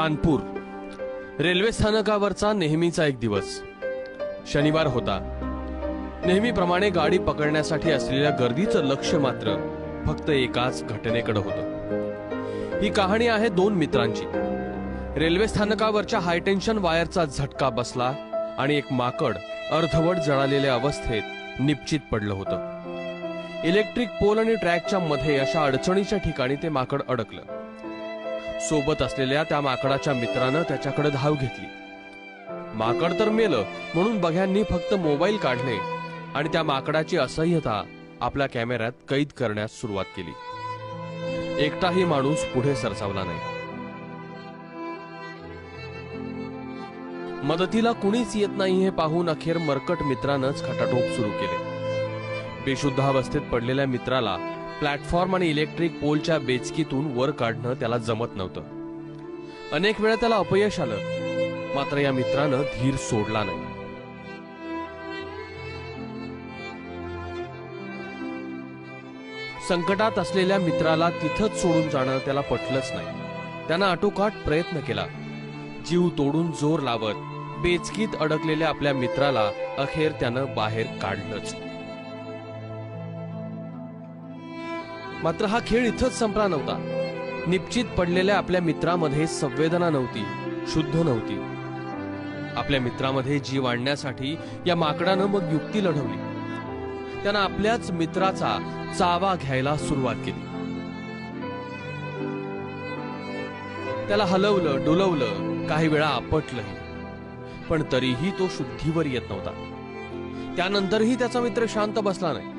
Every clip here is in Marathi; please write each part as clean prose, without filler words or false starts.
कानपूर रेल्वे स्थानकावरचा नेहमीचा एक दिवस. शनिवार होता. नेहमीप्रमाणे गाडी पकडण्यासाठी असलेल्या गर्दीचं लक्ष मात्र फक्त एकाच घटनेकडे होतं. ही कहाणी आहे दोन मित्रांची. रेल्वे स्थानकावरच्या हायटेन्शन वायरचा झटका बसला आणि एक माकड अर्धवट जळालेल्या अवस्थेत निपचित पडलं होतं. इलेक्ट्रिक पोल आणि ट्रॅकच्या मध्ये अशा अडचणीच्या ठिकाणी ते माकड अडकलं. सोबत असलेल्या त्या माकडाच्या मित्रानं त्याच्याकडे धाव घेतली. माकड तर मेलं म्हणून बघ्यांनी फक्त मोबाईल काढले आणि त्या माकडाची असह्यता आपल्या कॅमेऱ्यात कैद करण्यास सुरुवात केली. एकटाही माणूस पुढे सरसावला नाही. मदतीला कुणीच येत नाही हे पाहून अखेर मरकट मित्रानंच खटाटोप सुरू केले. बेशुद्धावस्थेत पडलेल्या मित्राला प्लॅटफॉर्म आणि इलेक्ट्रिक पोलच्या बेचकीतून वर काढणं त्याला जमत नव्हतं. अनेक वेळा त्याला अपयश आलं, मात्र या मित्रानं धीर सोडला नाही. संकटात असलेल्या मित्राला तिथंच सोडून जाणं त्याला पटलंच नाही. त्यानं आटोकाट प्रयत्न केला. जीव तोडून जोर लावत बेचकीत अडकलेल्या आपल्या मित्राला अखेर त्यानं बाहेर काढलंच. मात्र हा खेळ इथंच संपला नव्हता. निपचित पडलेल्या आपल्या मित्रामध्ये संवेदना नव्हती, शुद्ध नव्हती. आपल्या मित्रामध्ये जीव आणण्यासाठी या माकडानं मग युक्ती लढवली. त्यानं आपल्याच मित्राचा चावा घ्यायला सुरुवात केली. त्याला हलवलं, डुलवलं, काही वेळा आपटलंही, पण तरीही तो शुद्धीवर येत नव्हता. त्यानंतरही त्याचा मित्र शांत बसला नाही.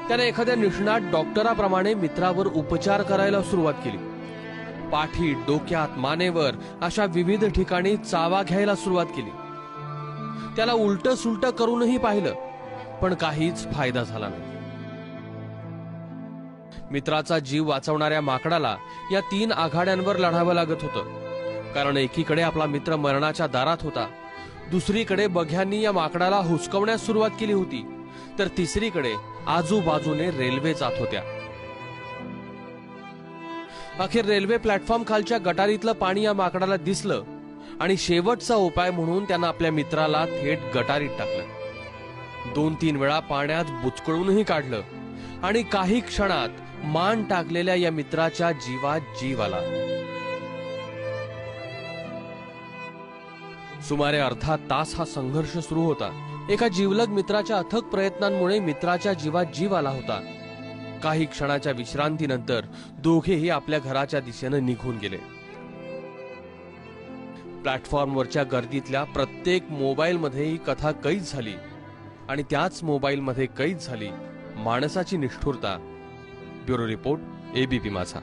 त्याने एखाद्या निष्णात डॉक्टराप्रमाणे मित्रावर उपचार करायला सुरुवात केली. पाठीत, डोक्यात, मानेवर अशा विविध ठिकाणी चावा घ्यायला सुरुवात केली. त्याला उलट सुलट करूनही पाहिलं, पण काहीच फायदा झाला नाही. मित्राचा जीव वाचवणाऱ्या माकडाला या 3 आघाड्यांवर लढावं लागत होतं. कारण एकीकडे आपला मित्र मरणाच्या दारात होता, दुसरीकडे बघ्यांनी या माकडाला हुसकवण्यास सुरुवात केली होती, तर तिसरीकडे आजूबाजूने रेल्वे जात होत्या. अखेर रेल्वे प्लॅटफॉर्म खालच्या गटारीतलं पाणी या माकडाला दिसलं आणि शेवटचा उपाय म्हणून त्यानं आपल्या मित्राला थेट गटारीत टाकलं. 2-3 वेळा पाण्यात बुचकळूनही काढलं आणि काही क्षणात मान टाकलेल्या या मित्राच्या जीवात जीव आला. सुमारे अर्धा तास हा संघर्ष सुरू होता. एका जीवलग मित्राच्या अथक प्रयत्नांमुळे मित्राच्या जीवात जीव आला होता. काही क्षणाच्या विश्रांतीनंतर दोघेही आपल्या घराच्या दिशेने निघून गेले. प्लॅटफॉर्मवरच्या गर्दीतल्या प्रत्येक मोबाईलमध्ये ही कथा कैद झाली आणि त्याच मोबाईलमध्ये कैद झाली माणसाची निष्ठुरता. ब्युरो रिपोर्ट, ABP माझा.